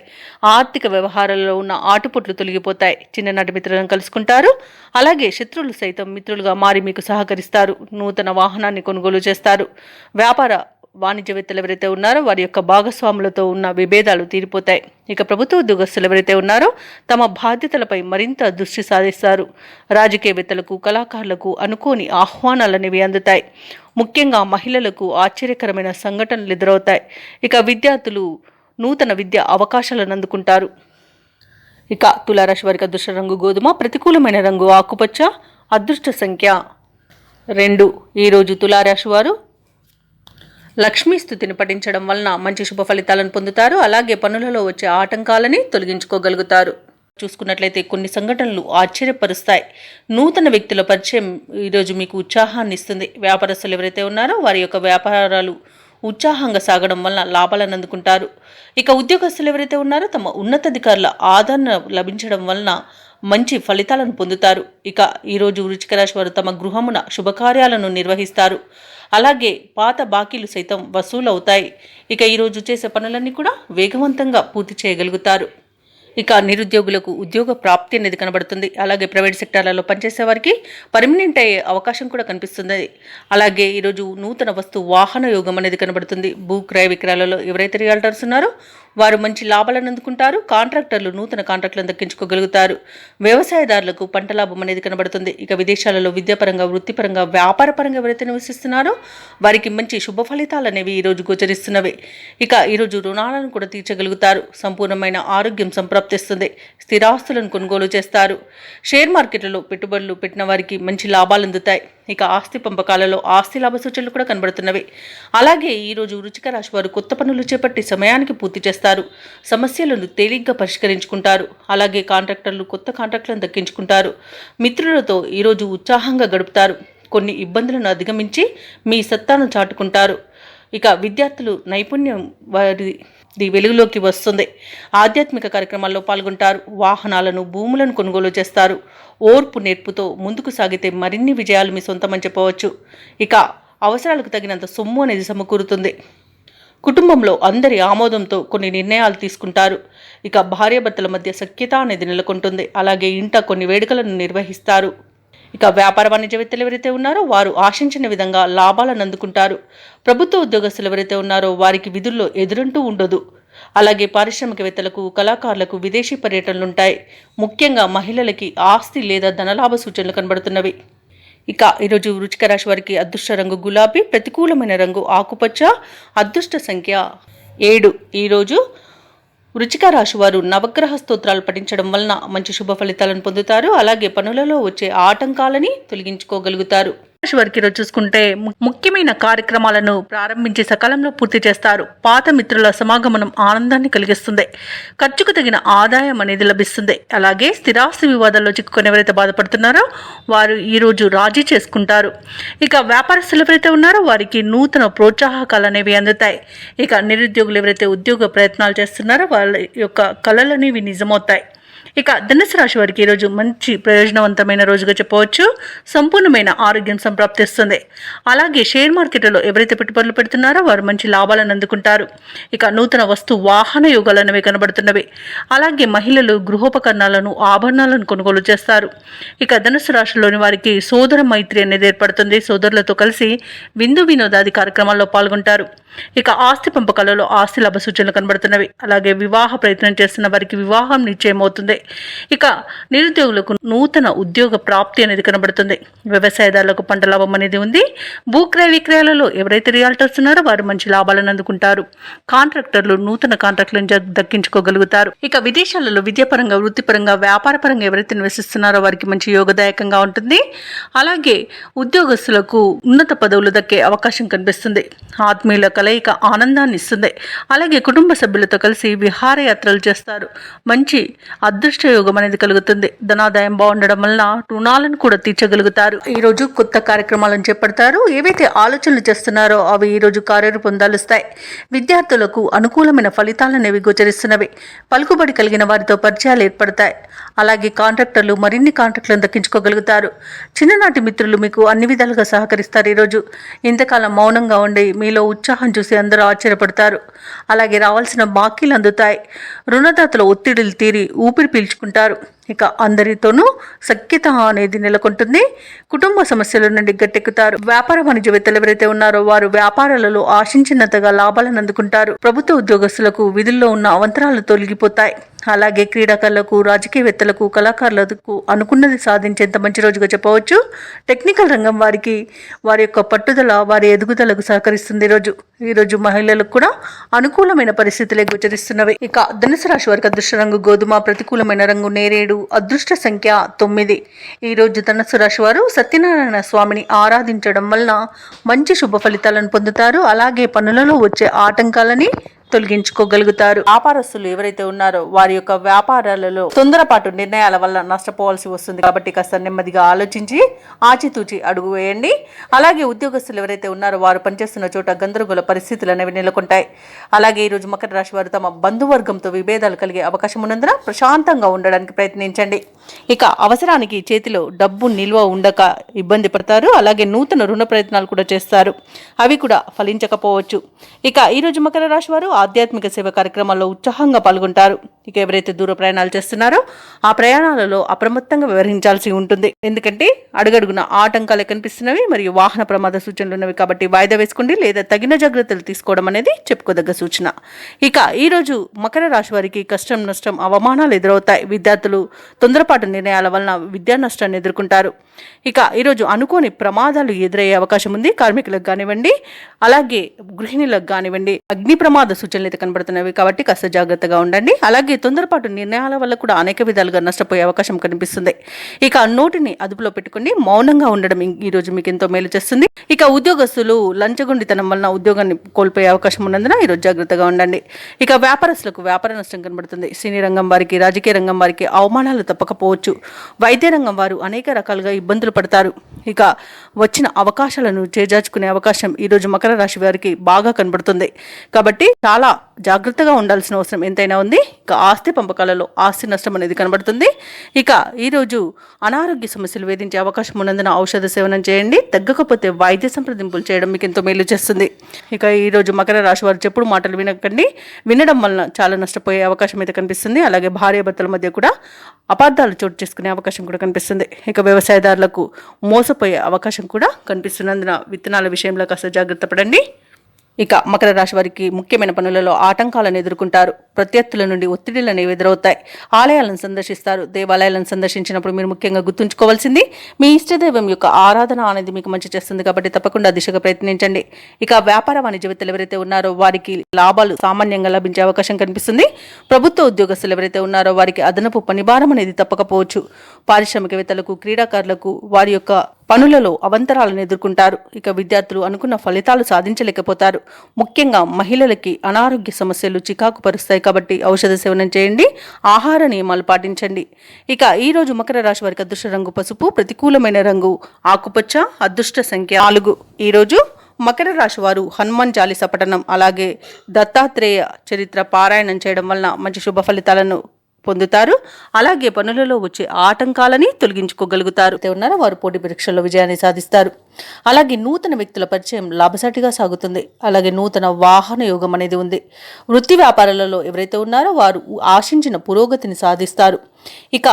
ఆర్థిక వ్యవహారాల్లో ఉన్న ఆటుపోట్లు తొలగిపోతాయి. చిన్ననాటి మిత్రులను కలుసుకుంటారు. అలాగే శత్రువులు సైతం మిత్రులుగా మారి మీకు సహకరిస్తారు. నూతన వాహనాన్ని కొనుగోలు చేస్తారు. వ్యాపార వాణిజ్యవేత్తలు ఎవరైతే ఉన్నారో వారి యొక్క భాగస్వాములతో ఉన్న విభేదాలు తీరిపోతాయి. ఇక ప్రభుత్వ ఉద్యోగస్తులు ఎవరైతే ఉన్నారో తమ బాధ్యతలపై మరింత దృష్టి సాధిస్తారు. రాజకీయవేత్తలకు, కళాకారులకు అనుకోని ఆహ్వానాలు అనేవి అందుతాయి. ముఖ్యంగా మహిళలకు ఆశ్చర్యకరమైన సంఘటనలు ఎదురవుతాయి. ఇక విద్యార్థులు నూతన విద్యా అవకాశాలను అందుకుంటారు. ఇక తులారాశి వారికి అదృష్ట రంగు గోధుమ, ప్రతికూలమైన రంగు ఆకుపచ్చ, అదృష్ట సంఖ్య 2. ఈరోజు తులారాశి వారు లక్ష్మీ స్తుతిని పఠించడం వలన మంచి శుభ ఫలితాలను పొందుతారు. అలాగే పనులలో వచ్చే ఆటంకాలని తొలగించుకోగలుగుతారు. చూసుకున్నట్లయితే కొన్ని సంఘటనలు ఆశ్చర్యపరుస్తాయి. నూతన వ్యక్తుల పరిచయం ఈరోజు మీకు ఉత్సాహాన్ని ఇస్తుంది. వ్యాపారస్తులు ఎవరైతే ఉన్నారో వారి యొక్క వ్యాపారాలు ఉత్సాహంగా సాగడం వలన లాభాలను అందుకుంటారు. ఇక ఉద్యోగస్తులు ఎవరైతే ఉన్నారో తమ ఉన్నతాధికారుల ఆదరణ లభించడం వలన మంచి ఫలితాలను పొందుతారు. ఇక ఈరోజు వృశ్చిక రాశి వారు తమ గృహమున శుభకార్యాలను నిర్వహిస్తారు. అలాగే పాత బాకీలు సైతం వసూలవుతాయి. ఇక ఈరోజు చేసే పనులన్నీ కూడా వేగవంతంగా పూర్తి చేయగలుగుతారు. ఇక నిరుద్యోగులకు ఉద్యోగ ప్రాప్తి అనేది కనబడుతుంది. అలాగే ప్రైవేట్ సెక్టార్లలో పనిచేసే వారికి పర్మనెంట్ అయ్యే అవకాశం కూడా కనిపిస్తుంది. అలాగే ఈరోజు నూతన వాహన యోగం అనేది కనబడుతుంది. భూ క్రయ విక్రయాలలో ఎవరైతే రియల్టర్స్ ఉన్నారో వారు మంచి లాభాలను అందుకుంటారు. కాంట్రాక్టర్లు నూతన కాంట్రాక్టులను దక్కించుకోగలుగుతారు. వ్యవసాయదారులకు పంట లాభం అనేది కనబడుతుంది. ఇక విదేశాలలో విద్యాపరంగా, వృత్తిపరంగా, వ్యాపారపరంగా ఎవరైతే నివసిస్తున్నారో వారికి మంచి శుభ ఫలితాలు అనేవి ఈరోజు గోచరిస్తున్నవి. ఇక ఈరోజు రుణాలను కూడా తీర్చగలుగుతారు. సంపూర్ణమైన ఆరోగ్యం సంప్రాప్తిస్తుంది. స్థిరాస్తులను కొనుగోలు చేస్తారు. షేర్ మార్కెట్లలో పెట్టుబడులు పెట్టిన వారికి మంచి లాభాలు అందుతాయి. ఇక ఆస్తి పంపకాలలో ఆస్తి లాభ సూచనలు కూడా కనబడుతున్నవి. అలాగే ఈరోజు వృశ్చిక రాశి వారు కొత్త పనులు చేపట్టి సమయానికి పూర్తి చేస్తారు. సమస్యలను తేలిగ్గా పరిష్కరించుకుంటారు. అలాగే కాంట్రాక్టర్లు కొత్త కాంట్రాక్టులను దక్కించుకుంటారు. మిత్రులతో ఈరోజు ఉత్సాహంగా గడుపుతారు. కొన్ని ఇబ్బందులను అధిగమించి మీ సత్తాను చాటుకుంటారు. ఇక విద్యార్థులు నైపుణ్యం వారి వెలుగులోకి వస్తుంది. ఆధ్యాత్మిక కార్యక్రమాల్లో పాల్గొంటారు. వాహనాలను, భూములను కొనుగోలు చేస్తారు. ఓర్పు నేర్పుతో ముందుకు సాగితే మరిన్ని విజయాలు మీ సొంతమని చెప్పవచ్చు. ఇక అవసరాలకు తగినంత సొమ్ము అనేది సమకూరుతుంది. కుటుంబంలో అందరి ఆమోదంతో కొన్ని నిర్ణయాలు తీసుకుంటారు. ఇక భార్యాభర్తల మధ్య సఖ్యత అనేది నెలకొంటుంది. అలాగే ఇంట కొన్ని వేడుకలను నిర్వహిస్తారు. ఇక వ్యాపార వాణిజ్యవేత్తలు ఎవరైతే ఉన్నారో వారు ఆశించిన విధంగా లాభాలను అందుకుంటారు. ప్రభుత్వ ఉద్యోగస్తులు ఎవరైతే ఉన్నారో వారికి విధుల్లో ఎదురంటూ ఉండదు. అలాగే పారిశ్రామికవేత్తలకు, కళాకారులకు విదేశీ పర్యటనలుంటాయి. ముఖ్యంగా మహిళలకి ఆస్తి లేదా ధనలాభ సూచనలు కనబడుతున్నవి. ఇక ఈరోజు వృశ్చిక రాశి వారికి అదృష్ట రంగు గులాబీ, ప్రతికూలమైన రంగు ఆకుపచ్చ, అదృష్ట సంఖ్య 7. ఈరోజు వృశ్చిక రాశి వారు నవగ్రహ స్తోత్రాలు పఠించడం వలన మంచి శుభ ఫలితాలను పొందుతారు. అలాగే పనులలో వచ్చే ఆటంకాలని తొలగించుకోగలుగుతారు. రాశి వారికి ఈరోజు చూసుకుంటే ముఖ్యమైన కార్యక్రమాలను ప్రారంభించి సకాలంలో పూర్తి చేస్తారు. పాత మిత్రుల సమాగమనం ఆనందాన్ని కలిగిస్తుంది. ఖర్చుకు తగిన ఆదాయం అనేది లభిస్తుంది. అలాగే స్థిరాస్తి వివాదాల్లో చిక్కుకొని ఎవరైతే బాధపడుతున్నారో వారు ఈరోజు రాజీ చేసుకుంటారు. ఇక వ్యాపారస్తులు ఎవరైతే ఉన్నారో వారికి నూతన ప్రోత్సాహకాలు అనేవి అందుతాయి. ఇక నిరుద్యోగులు ఎవరైతే ఉద్యోగ ప్రయత్నాలు చేస్తున్నారో వాళ్ళ యొక్క కళలు అనేవి నిజమవుతాయి. ఇక ధనుసు రాశి వారికి ఈరోజు మంచి ప్రయోజనవంతమైన రోజుగా చెప్పవచ్చు. సంపూర్ణమైన ఆరోగ్యం సంప్రాప్తిస్తుంది. అలాగే షేర్ మార్కెట్లో ఎవరైతే పెట్టుబడులు పెడుతున్నారో వారు మంచి లాభాలను అందుకుంటారు. ఇక నూతన వాహన యోగాలు అనేవి కనబడుతున్నవి. అలాగే మహిళలు గృహోపకరణాలను, ఆభరణాలను కొనుగోలు చేస్తారు. ఇక ధనుసు రాశిలోని వారికి సోదర మైత్రి అనేది ఏర్పడుతుంది. సోదరులతో కలిసి విందు వినోదాది కార్యక్రమాల్లో పాల్గొంటారు. ఇక ఆస్తి పంపకాలలో ఆస్తి లాభ సూచనలు కనబడుతున్నవి. అలాగే వివాహ ప్రయత్నం చేస్తున్న వారికి వివాహం నిశ్చయమవుతుంది. ఇక నిరుద్యోగులకు నూతన ఉద్యోగ ప్రాప్తి అనేది కనబడుతుంది. వ్యవసాయదారులకు పంట లాభం అనేది ఉంది. భూక్రయ విక్రయాలలో ఎవరైతే రియాల్టర్స్ ఉన్నారో వారు మంచి లాభాలను అందుకుంటారు. కాంట్రాక్టర్లు నూతన కాంట్రాక్టులను దక్కించుకోగలుగుతారు. ఇక విదేశాలలో విద్యాపరంగా, వృత్తిపరంగా, వ్యాపారపరంగా ఎవరైతే నివసిస్తున్నారో వారికి మంచి యోగదాయకంగా ఉంటుంది. అలాగే ఉద్యోగస్తులకు ఉన్నత పదవులు దక్కే అవకాశం కనిపిస్తుంది. ఆత్మీయుల కలయిక ఆనందాన్ని ఇస్తుంది. అలాగే కుటుంబ సభ్యులతో కలిసి విహారయాత్రలు చేస్తారు. మంచి అదృష్ట యోగం అనేది కలుగుతుంది. ధనాదాయం బాగుండడం వలన రుణాలను కూడా తీర్చగలుగుతారు. ఈరోజు కొత్త కార్యక్రమాలను చేపడతారు. ఏవైతే ఆలోచనలు చేస్తున్నారో అవి ఈరోజు కార్యరూపం దాలుస్తాయి. విద్యార్థులకు అనుకూలమైన ఫలితాలనేవి గోచరిస్తున్నవి. పలుకుబడి కలిగిన వారితో పరిచయాలు ఏర్పడతాయి. అలాగే కాంట్రాక్టర్లు మరిన్ని కాంట్రాక్టులను దక్కించుకోగలుగుతారు. చిన్ననాటి మిత్రులు మీకు అన్ని విధాలుగా సహకరిస్తారు. ఈరోజు ఇంతకాలం మౌనంగా ఉండి మీలో ఉత్సాహం చూసి అందరూ ఆశ్చర్యపడతారు. అలాగే రావాల్సిన బాకీలు అందుతాయి. రుణదాతల ఒత్తిడిలు తీరి ఊపిరి పీల్చుకుంటారు. ఇక అందరితోనూ సఖ్యత అనేది నెలకొంటుంది. కుటుంబ సమస్యల నుండి గట్టెక్కుతారు. వ్యాపార వాణిజ్యవేత్తలు ఎవరైతే ఉన్నారో వారు వ్యాపారాలలో ఆశించినంతగా లాభాలను అందుకుంటారు. ప్రభుత్వ ఉద్యోగస్తులకు విధుల్లో ఉన్న అవంతరాలు తొలగిపోతాయి. అలాగే క్రీడాకారులకు, రాజకీయవేత్తలకు, కళాకారులకు అనుకున్నది సాధించేంత మంచి రోజుగా చెప్పవచ్చు. టెక్నికల్ రంగం వారికి వారి యొక్క పట్టుదల వారి ఎదుగుదలకు సహకరిస్తుంది. ఈరోజు మహిళలకు కూడా అనుకూలమైన పరిస్థితులే గోచరిస్తున్నవి. ఇక ధనుసు రాశి వారికి అదృష్ట రంగు గోధుమ, ప్రతికూలమైన రంగు నేరేడు, అదృష్ట సంఖ్య 9. ఈరోజు ధనుసు రాశి వారు సత్యనారాయణ స్వామిని ఆరాధించడం వలన మంచి శుభ ఫలితాలను పొందుతారు. అలాగే పనులలో వచ్చే ఆటంకాలని తొలగించుకోగలుగుతారు. వ్యాపారస్తులు ఎవరైతే ఉన్నారో వారి యొక్క వ్యాపారాలలో తొందరపాటు నిర్ణయాల వల్ల నష్టపోవాల్సి వస్తుంది. కాబట్టి కాస్త నెమ్మదిగా ఆలోచించి ఆచితూచి అడుగు వేయండి. అలాగే ఉద్యోగస్తులు ఎవరైతే ఉన్నారో వారు పనిచేస్తున్న చోట గందరగోళ పరిస్థితులు అనేవి నెలకొంటాయి. అలాగే ఈరోజు మకర రాశి వారు తమ బంధువర్గంతో విభేదాలు కలిగే అవకాశం ఉన్నందున ప్రశాంతంగా ఉండడానికి ప్రయత్నించండి. ఇక అవసరానికి చేతిలో డబ్బు నిల్వ ఉండక ఇబ్బంది పడతారు. అలాగే నూతన రుణ ప్రయత్నాలు కూడా చేస్తారు. అవి కూడా ఫలించకపోవచ్చు. ఇక ఈరోజు మకర రాశి వారు ఆధ్యాత్మిక సేవ కార్యక్రమాల్లో ఉత్సాహంగా పాల్గొంటారు. ఇక ఎవరైతే దూర ప్రయాణాలు చేస్తున్నారో ఆ ప్రయాణాలలో అప్రమత్తంగా వ్యవహరించాల్సి ఉంటుంది. ఎందుకంటే అడుగడుగున ఆటంకాలు కనిపిస్తున్నవి మరియు వాహన ప్రమాద సూచనలు ఉన్నవి. కాబట్టి వాయిదా వేసుకోండి లేదా తగిన జాగ్రత్తలు తీసుకోవడం అనేది చెప్పుకోదగ్గ సూచన. ఇక ఈరోజు మకర రాశి వారికి కష్టం, నష్టం, అవమానాలు ఎదురవుతాయి. విద్యార్థులు తొందరపాటు నిర్ణయాల వలన విద్యా నష్టాన్ని ఎదుర్కొంటారు. ఇక ఈరోజు అనుకోని ప్రమాదాలు ఎదురయ్యే అవకాశం ఉంది. కార్మికులకు కానివ్వండి, అలాగే గృహిణులకు కానివ్వండి అగ్ని ప్రమాద సూచనలు అయితే కనబడుతున్నవి. కాబట్టి కాస్త జాగ్రత్తగా ఉండండి. అలాగే తొందరపాటు నిర్ణయాల వల్ల కూడా అనేక విధాలుగా నష్టపోయే అవకాశం కనిపిస్తుంది. ఇక నోటిని అదుపులో పెట్టుకుని మౌనంగా ఉండడం ఈరోజు మీకు ఎంతో మేలు చేస్తుంది. ఇక ఉద్యోగస్తులు లంచగొండితనం వలన ఉద్యోగాన్ని కోల్పోయే అవకాశం ఉన్నందున ఈరోజు జాగ్రత్తగా ఉండండి. ఇక వ్యాపారస్తులకు వ్యాపార నష్టం కనబడుతుంది. సినీ రంగం వారికి, రాజకీయ రంగం వారికి అవమానాలు తప్పకపోవచ్చు. వైద్య రంగం వారు అనేక రకాలుగా ఇబ్బందులు పడతారు. ఇక వచ్చిన అవకాశాలను చేజార్చుకునే అవకాశం ఈరోజు మకర రాశి వారికి బాగా కనబడుతుంది. కాబట్టి చాలా జాగ్రత్తగా ఉండాల్సిన అవసరం ఎంతైనా ఉంది. ఇక ఆస్తి పంపకాలలో ఆస్తి నష్టం అనేది కనబడుతుంది. ఇక ఈరోజు అనారోగ్య సమస్యలు వేధించే అవకాశం ఉన్నందున ఔషధ సేవనం చేయండి. తగ్గకపోతే వైద్య సంప్రదింపులు చేయడం మీకు ఎంతో మేలు చేస్తుంది. ఇక ఈరోజు మకర రాశి వారు చెప్పుడు మాటలు వినకండి. వినడం వలన చాలా నష్టపోయే అవకాశం అయితే కనిపిస్తుంది. అలాగే భార్యాభర్తల మధ్య కూడా అపార్థాలు చోటు చేసుకునే అవకాశం కూడా కనిపిస్తుంది. ఇక వ్యవసాయదారులకు మోసపోయే అవకాశం కూడా కనిపిస్తున్నందున విత్తనాల విషయంలో కాస్త జాగ్రత్త పడండి. ఇక మకర రాశి వారికి ముఖ్యమైన పనులలో ఆటంకాలను ఎదుర్కొంటారు. ప్రత్యర్థుల నుండి ఒత్తిడిలను ఎదురవుతాయి. ఆలయాలను సందర్శిస్తారు. దేవాలయాలను సందర్శించినప్పుడు మీరు ముఖ్యంగా గుర్తుంచుకోవాల్సింది మీ ఇష్టదైవం యొక్క ఆరాధన అనేది మీకు మంచి చేస్తుంది. కాబట్టి తప్పకుండా దిశగా ప్రయత్నించండి. ఇక వ్యాపార వాణిజ్యవేత్తలు ఎవరైతే ఉన్నారో వారికి లాభాలు సామాన్యంగా లభించే అవకాశం కనిపిస్తుంది. ప్రభుత్వ ఉద్యోగస్తులు ఎవరైతే ఉన్నారో వారికి అదనపు పనిభారం అనేది తప్పకపోవచ్చు. పారిశ్రామికవేత్తలకు, క్రీడాకారులకు వారి యొక్క పనులలో అవంతరాలను ఎదుర్కొంటారు. ఇక విద్యార్థులు అనుకున్న ఫలితాలు సాధించలేకపోతారు. ముఖ్యంగా మహిళలకి అనారోగ్య సమస్యలు చికాకు పరుస్తాయి. కాబట్టి ఔషధ సేవనం చేయండి. ఆహార నియమాలు పాటించండి. ఇక ఈరోజు మకర రాశి వారికి అదృష్ట రంగు పసుపు, ప్రతికూలమైన రంగు ఆకుపచ్చ, అదృష్ట సంఖ్య 4. ఈరోజు మకర రాశి వారు హనుమాన్ చాలీసా పఠనం అలాగే దత్తాత్రేయ చరిత్ర పారాయణం చేయడం వలన మంచి శుభ ఫలితాలను పొందుతారు. అలాగే పనులలో వచ్చే ఆటంకాలని తొలగించుకోగలుగుతారు. ఉన్నారో వారు పోటీ పరీక్షల్లో విజయాన్ని సాధిస్తారు. అలాగే నూతన వ్యక్తుల పరిచయం లాభసాటిగా సాగుతుంది. అలాగే నూతన వాహన యోగం అనేది ఉంది. వృత్తి వ్యాపారాలలో ఎవరైతే ఉన్నారో వారు ఆశించిన పురోగతిని సాధిస్తారు. ఇక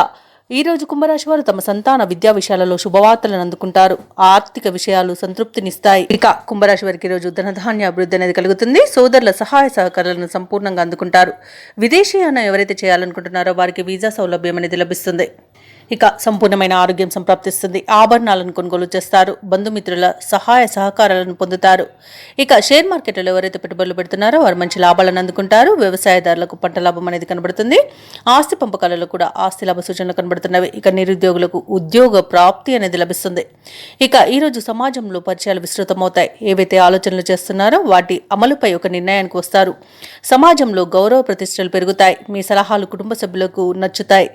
ఈరోజు కుంభరాశి వారు తమ సంతాన విద్యా విషయాలలో శుభవార్తలను అందుకుంటారు. ఆర్థిక విషయాలు సంతృప్తినిస్తాయి. ఇక కుంభరాశి వారికి ఈరోజు ధనధాన్య అభివృద్ధి అనేది కలుగుతుంది. సోదరుల సహాయ సహకారాలను సంపూర్ణంగా అందుకుంటారు. విదేశీయానం ఎవరైతే చేయాలనుకుంటున్నారో వారికి వీసా సౌలభ్యం అనేది లభిస్తుంది. ఇక సంపూర్ణమైన ఆరోగ్యం సంప్రాప్తిస్తుంది. ఆభరణాలను కొనుగోలు చేస్తారు. బంధుమిత్రుల సహాయ సహకారాలను పొందుతారు. ఇక షేర్ మార్కెట్లో ఎవరైతే పెట్టుబడులు పెడుతున్నారో వారు మంచి లాభాలను అందుకుంటారు. వ్యవసాయదారులకు పంట లాభం అనేది కనబడుతుంది. ఆస్తి పంపకాలలో కూడా ఆస్తి లాభ సూచనలు కనబడుతున్నవి. ఇక నిరుద్యోగులకు ఉద్యోగ ప్రాప్తి అనేది లభిస్తుంది. ఇక ఈరోజు సమాజంలో పరిచయాలు విస్తృతమవుతాయి. ఏవైతే ఆలోచనలు చేస్తున్నారో వాటి అమలుపై ఒక నిర్ణయానికి వస్తారు. సమాజంలో గౌరవ ప్రతిష్టలు పెరుగుతాయి. మీ సలహాలు కుటుంబ సభ్యులకు నచ్చుతాయి.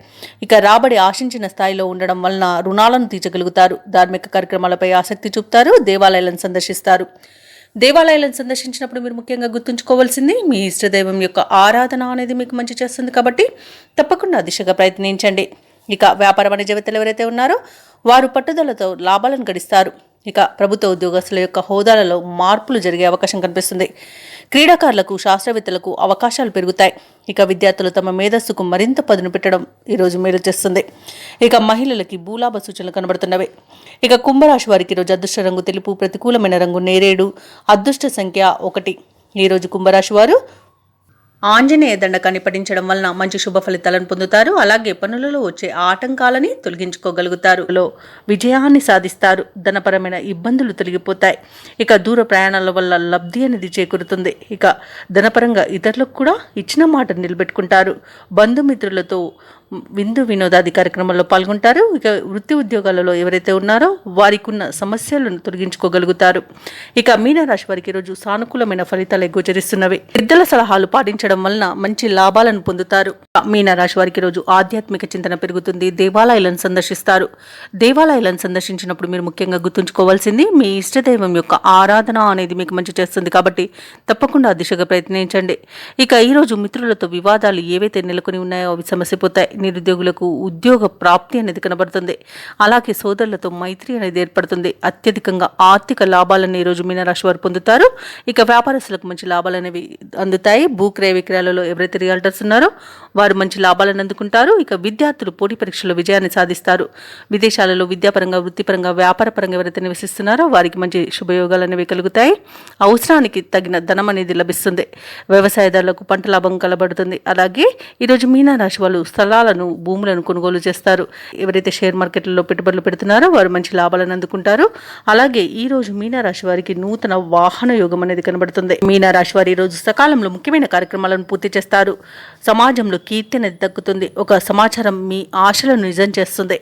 ఇక రాబడి ఆశించిన స్థాయిలో ఉండడం వలన రుణాలను తీర్చగలుగుతారు. ధార్మిక కార్యక్రమాలపై ఆసక్తి చూపుతారు. దేవాలయాలను సందర్శిస్తారు. దేవాలయాలను సందర్శించినప్పుడు మీరు ముఖ్యంగా గుర్తుంచుకోవాల్సింది మీ ఇష్టదైవం యొక్క ఆరాధన అనేది మీకు మంచి చేస్తుంది. కాబట్టి తప్పకుండా దిశగా ప్రయత్నించండి. ఇక వ్యాపార వాణిజ్య వేత్తలు ఎవరైతే ఉన్నారో వారు పట్టుదలతో లాభాలను గడిస్తారు. ఇక ప్రభుత్వ ఉద్యోగస్తుల యొక్క హోదాలలో మార్పులు జరిగే అవకాశం కనిపిస్తుంది. క్రీడాకారులకు శాస్త్రవేత్తలకు అవకాశాలు పెరుగుతాయి. ఇక విద్యార్థులు తమ మేధస్సుకు మరింత పదును పెట్టడం ఈరోజు మేలు చేస్తుంది. ఇక మహిళలకి భూలాభ సూచనలు కనబడుతున్నవి. ఇక కుంభరాశి వారికి ఈరోజు అదృష్ట రంగు తెలుపు, ప్రతికూలమైన రంగు నేరేడు, అదృష్ట సంఖ్య 1. ఈరోజు కుంభరాశి వారు ఆంజనేయ దండకాన్ని పఠించడం వలన మంచి శుభ ఫలితాలను పొందుతారు. అలాగే పనులలో వచ్చే ఆటంకాలని తొలగించుకోగలుగుతారు. విజయాన్ని సాధిస్తారు. ధనపరమైన ఇబ్బందులు తొలగిపోతాయి. ఇక దూర ప్రయాణాల వల్ల లబ్ధి అనేది చేకూరుతుంది. ఇక ధనపరంగా ఇతరులకు కూడా ఇచ్చిన మాట నిలబెట్టుకుంటారు. బంధుమిత్రులతో విందు వినోదాది కార్యక్రమాల్లో పాల్గొంటారు. ఇక వృత్తి ఉద్యోగాలలో ఎవరైతే ఉన్నారో వారికి ఉన్న సమస్యలను తొలగించుకోగలుగుతారు. ఇక మీనరాశి వారికి ఈరోజు సానుకూలమైన ఫలితాలు గోచరిస్తున్నవి. పెద్దల సలహాలు పాటించడం వలన మంచి లాభాలను పొందుతారు. మీనరాశి వారికి ఈరోజు ఆధ్యాత్మిక చింతన పెరుగుతుంది. దేవాలయాలను సందర్శిస్తారు. దేవాలయాలను సందర్శించినప్పుడు మీరు ముఖ్యంగా గుర్తుంచుకోవాల్సింది మీ ఇష్టదైవం యొక్క ఆరాధన అనేది మీకు మంచి చేస్తుంది. కాబట్టి తప్పకుండా ఆ దిశగా ప్రయత్నించండి. ఇక ఈరోజు మిత్రులతో వివాదాలు ఏవైతే నెలకొని ఉన్నాయో అవి సమస్యపోతాయి. నిరుద్యోగులకు ఉద్యోగ ప్రాప్తి అనేది కనబడుతుంది. అలాగే సోదరులతో మైత్రి అనేది ఏర్పడుతుంది. అత్యధికంగా ఆర్థిక లాభాలను ఈరోజు మీనరాశి వారు పొందుతారు. ఇక వ్యాపారస్తులకు మంచి లాభాలు అనేవి అందుతాయి. భూక్రయ విక్రయాలలో ఎవరైతే రియల్టర్స్ ఉన్నారో వారు మంచి లాభాలను అందుకుంటారు. ఇక విద్యార్థులు పోటీ పరీక్షల్లో విజయాన్ని సాధిస్తారు. విదేశాలలో విద్యాపరంగా, వృత్తిపరంగా, వ్యాపారపరంగా ఎవరైతే నివసిస్తున్నారో వారికి మంచి శుభయోగాలు అనేవి కలుగుతాయి. అవసరానికి తగిన ధనం అనేది లభిస్తుంది. వ్యవసాయదారులకు పంట లాభం కలబడుతుంది. అలాగే ఈరోజు మీనరాశి వాళ్ళు స్థలాలను, భూములను కొనుగోలు చేస్తారు. ఎవరైతే షేర్ మార్కెట్లలో పెట్టుబడులు పెడుతున్నారో వారు మంచి లాభాలను అందుకుంటారు. అలాగే ఈ రోజు మీనరాశి వారికి నూతన వాహన యోగం అనేది కనబడుతుంది. మీనరాశి వారి ఈ రోజు సకాలంలో ముఖ్యమైన కార్యక్రమాలను పూర్తి చేస్తారు. సమాజంలో కీర్తి అనేది దక్కుతుంది. ఒక సమాచారం మీ ఆశలను నిజం చేస్తుంది.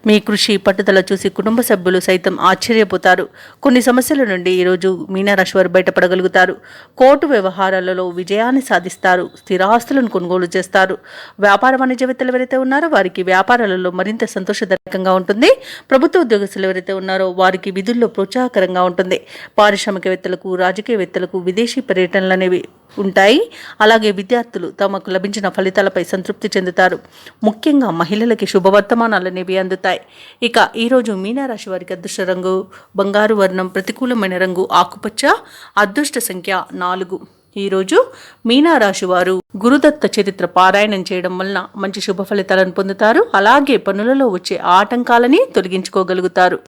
మీ కృషి పట్టుదల చూసి కుటుంబ సభ్యులు సైతం ఆశ్చర్యపోతారు. కొన్ని సమస్యల నుండి ఈరోజు మీనరాశి వారు బయటపడగలుగుతారు. కోర్టు వ్యవహారాలలో విజయాన్ని సాధిస్తారు. స్థిరాస్తులను కొనుగోలు చేస్తారు. వ్యాపార వాణిజ్య వేత్తలు ఎవరైతే ఉన్నారో వారికి వ్యాపారాలలో మరింత సంతోషదాయకంగా ఉంటుంది. ప్రభుత్వ ఉద్యోగస్తులు ఎవరైతే ఉన్నారో వారికి విధుల్లో ప్రోత్సాహకరంగా ఉంటుంది. పారిశ్రామికవేత్తలకు, రాజకీయవేత్తలకు విదేశీ పర్యటనలు అనేవి ఉంటాయి. అలాగే విద్యార్థులు తమకు లభించిన ఫలితాలపై సంతృప్తి చెందుతారు. ముఖ్యంగా మహిళలకి శుభవర్తమానాలు అనేవి అందుతాయి. ఇక ఈరోజు మీనరాశి వారికి అదృష్ట రంగు బంగారు వర్ణం, ప్రతికూలమైన రంగు ఆకుపచ్చ, అదృష్ట సంఖ్య 4. ఈరోజు మీనరాశి వారు గురుదత్త చరిత్ర పారాయణం చేయడం వలన మంచి శుభ ఫలితాలను పొందుతారు. అలాగే పనులలో వచ్చే ఆటంకాలని తొలగించుకోగలుగుతారు.